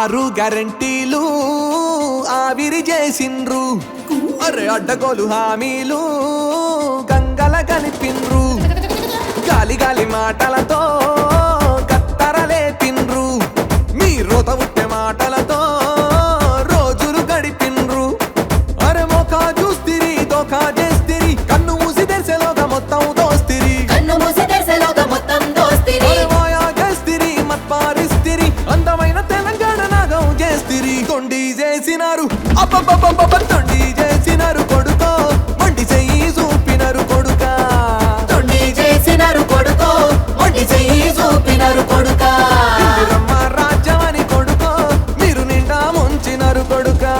ఆరు గ్యారంటీలు ఆవిరి చేసిండ్రు. అరే అడ్డగోలు హామీలు గంగల కలిపిండ్రు. గాలి గాలి మాటలతో కత్తరలే తిన్రు. మీ రోత ఉట్టే మాటలతో రోజులు గడిపిండ్రు. అరే మోకా చూస్తిరి దోకా చేస్తిరి. కన్ను మూసి తెరిసేలోగా మొత్తం దోస్తిరి. అరే మాయా చేస్తిరి మత్పారిస్తిరి. అందమైన తెలంగాణ నాగం చేస్తిరి. తొండి చేసినారు అబ్బబ్బబ్బబ్బ తొండి చేసినారు కొడుకో. మొండి చెయ్యి చూపినారు కొడుకా. తొండి చేసినారు కొడుకో. మొండి చెయ్యి చూపినారు కొడుకా. ఇందిరమ్మ రాజ్యమని కొడుకో. మీరు నిండా ముంచినారు కొడుకా.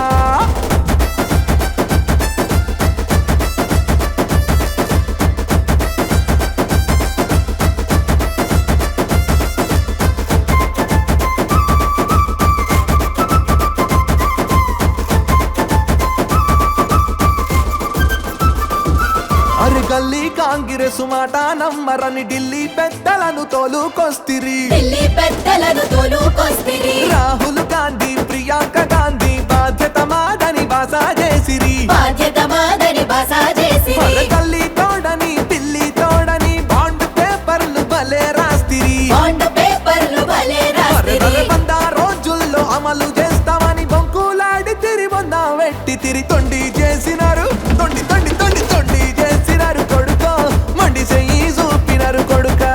అరే గల్లీ కాంగ్రెస్ మాట నమ్మరని ఢిల్లీ పెద్దలను తోలుకొస్తిరి. ఢిల్లీ పెద్దలను తోలుకొస్తిరి. రాహుల్ గాంధీ ప్రియాంక గాంధీ బాధ్యత మాదని బాస చేసిరి. బాధ్యత మాదని బస చేసిరి. అరే గల్లీ తోడని పిల్లి తోడని బాండ్ పేపర్లు భలే రాస్తిరి. బాండ్ పేపర్లు భలే అరే రాస్తిరి. 100 రోజుల్లో అమలు చేస్తామని బొంకులాడి తిరి బొంద వెట్టి తిరి. తొండి చేసినారు తొండి తొండి తొండి తొండి చేసినారు కొడుకో. మొండి చెయ్యి చూపినారు కొడుకా.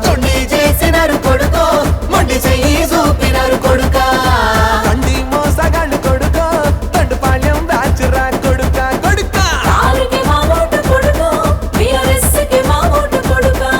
తొండి చేసినారు కొడుకో. మొండి చెయ్యి చూపినారు కొడుకా. తండి మోసగాళ్ళు కొడుకో. తండుపాళ్యం బ్యాచురా కొడుకా కొడుకా. కారుకి మా ఓటు కొడుకో. BRS కి మా ఓటు కొడుకా.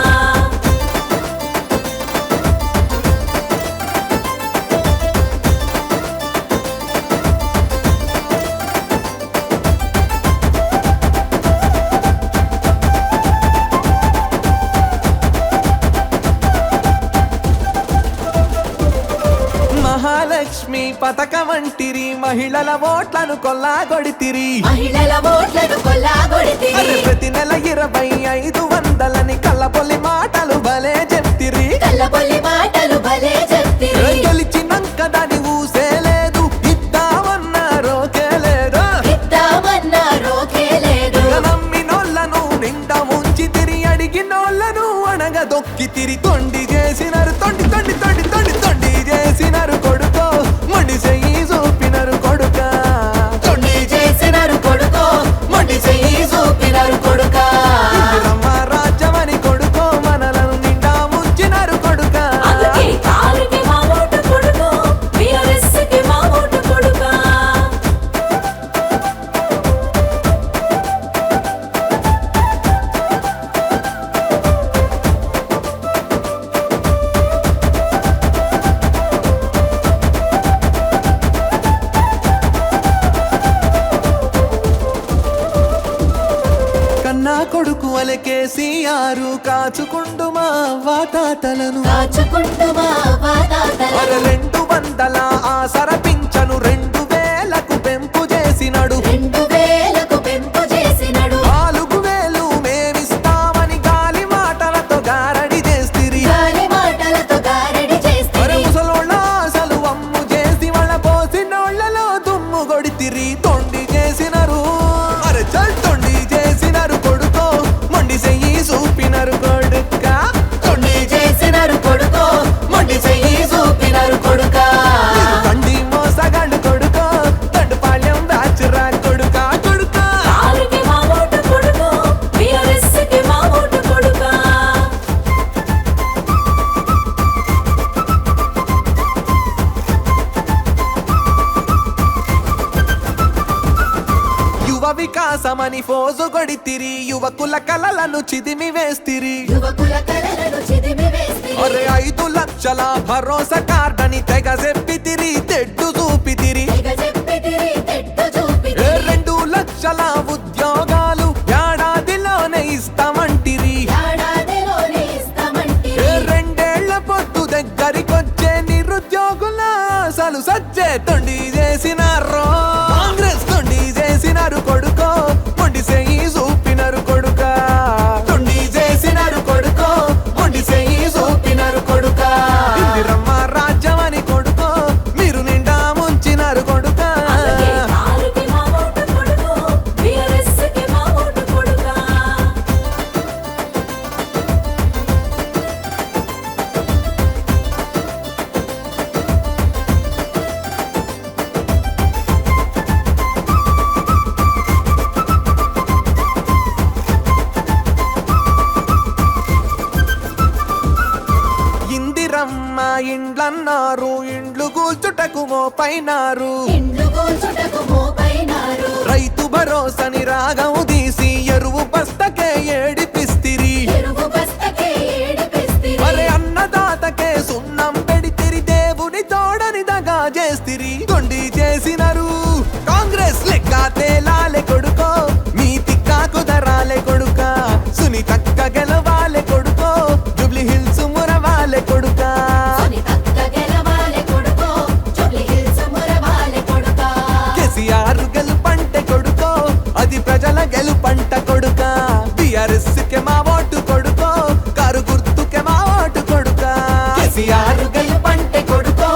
మహాలక్ష్మి పథకమంటిరి. మహిళల ఓట్లను కొల్లాగొడితిరి. మహిళల ఓట్లను కొల్లాగొడితిరి. అరే ప్రతి నెల 2500 కళ్ళపొల్లి మాటలు భలే చెప్తిరి. కల్లబొల్లి మాటలు భలే చెప్తిరి. గెలిచినంక దాని ఊసేలేదు. ఇద్దామన్నారోకే లేదు. ఇద్దామన్నారోకే లేదు. నమ్మినోళ్ళను నిండా ముంచి తిరి. అడిగినోళ్ళను అనగ దొక్కి తిరి. తొండి చేసినారు తొండి తొండి తొండి తొండి తొండి చేసినారు కొడుకో. మొండి చెయ్యి చూపినారు కొడుకా. తొండి చేసినారు కొడుకో. మొండి చెయ్యి చూపినారు కొడుకా. ఇందిరమ్మ రాజ్యమని కొడుకో. మనలను నిండా ముంచినారు కొడుకా. అందుకే కారుకి మా ఓటు కొడుకో. BRS కి మా ఓటు కొడుకా. కన్నా కొడుకు అలె కేసీఆర్ కాచుకుండు మా వాతాతలను. కాచుకుంటూ మా వాతాతలను. అరే 200 ఆసర పింఛను 2000కు పెంపు చేసినడు. 2000కు పెంపు చేసినడు. 4000 మేమిస్తామని గాలి మాటలతో గారడి చేస్తిరి. గాలి మాటలతో గారడి అరే చేస్తిరి. ముసలోళ్ళ అసలు అమ్ము చేసి వాళ్ళ పోసినోళ్ళలో దుమ్ము కొడితిరి. తొండి చేసినారు అరే చల్ తొండి చేసినారు కొడుకో. మొండి చెయ్యి చూపినారు కొడుకా. తొండి చేసినారు కొడుకో. మొండి చెయ్యి చూపినారు కొడుకా. మీరు తండి మోసగాళ్ళు కొడుకో. తండుపాళ్యం బ్యాచురా కొడుకా కొడుకా. కారుకి మా ఓటు కొడుకో. BRS కి మా ఓటు కొడుకా. యువ వికాసమని ఫోజు కొడితిరి. యువకుల కలలను చిదిమి వేస్తిరి. యువకుల కలలను చిదిమి వేస్తిరి. అరే 5 లక్షల భరోసా కార్డని తెగ చెప్పితిరి. తెడ్డు చూపితిరి. తెగ చెప్పితిరి. తెట్టు చూపితిరి. 2 లక్షల ఉద్యోగాలు ఏడాదిలోనే ఇస్తామంటిరి. ఏడాదిలోనే ఇస్తామంటిరి. 2 ఏళ్ల పొద్దు దగ్గరికొచ్చే నిరుద్యోగుల అసలు సచ్చే తొండి చేసినారు. కాంగ్రెస్ తొండి చేసినారు కొడుకో. మొండి చెయ్యి చూపినారు కొడుకా. తొండి చేసినారు కొడుకో. మొండి చెయ్యి చూపినారు కొడుకా. ఇందిరమ్మ రాజ్యమని కొడుకో. మీరు ఇండ్లన్నారు ఇండ్లు కూల్చుటకు మోపైనారు ఇండ్లు కూల్చుటకు మోపైనారు రైతు భరోసాని రాగం తీసి ఎరువు బస్తకే ఏడిపిస్తిరి ఎరువు బస్తకే ఏడిపిస్తిరి అరే అన్నదాతకే సున్నం పెడితిరి దేవుని తోడని దగా చేస్తిరి తొండి చేసినారు కాంగ్రెస్ లెక్క తేలాలే కొడుకో మీ తిక్కా కుదరాలే కొడుక సునీతక్క గెలవాలే కొడుకో జూబ్లీ హిల్స్ మురవాలే కొడుక సునీతక్క గెలవాలే కొడుకో జూబ్లీ హిల్స్ మురవాలే కొడుకా కేసీఆర్ గెలుపంటే కొడుకో అది ప్రజల గెలుపంట కొడుక టిఆర్ఎస్ కే మా ఓటు కొడుకో కారు గుర్తుకే మా ఓటు కొడుక కేసీఆర్ గెలుపంటే కొడుకో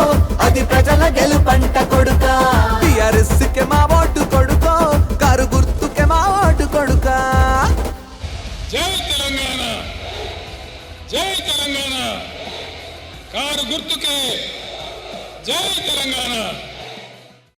అది ప్రజల గెలుపంట కొడుక టిఆర్ఎస్ కే మా ఓటు కొడుకో కారు గుర్తుకే మా ఓటు కొడుక జై తెలంగాణ జై తెలంగాణ కారు గుర్తుకే జై తెలంగాణ